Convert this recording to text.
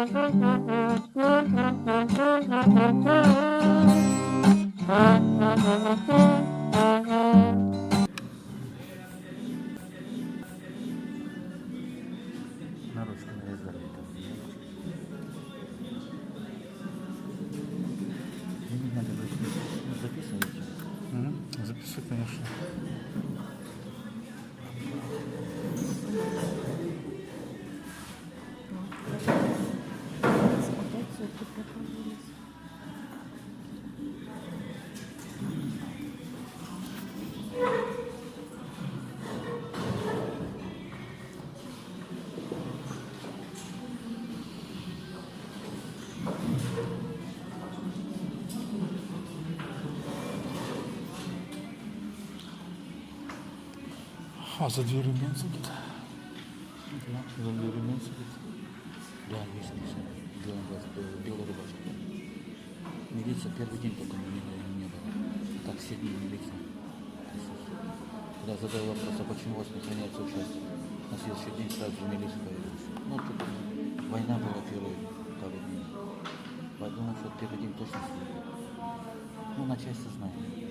На ручку нарезали. Не надо записывать. Запиши, конечно. А за дверью не сидит? За дверью не сидит. Да, есть белая рубашка. Милиция первый день только не было. Так все дни милиция. Когда задал вопрос, а почему у вас не сохраняется участие? На следующий день сразу же милиция появилась. Ну, тут война была первые пару дней. Поэтому, что первый день точно сидит. Ну, начальство знает.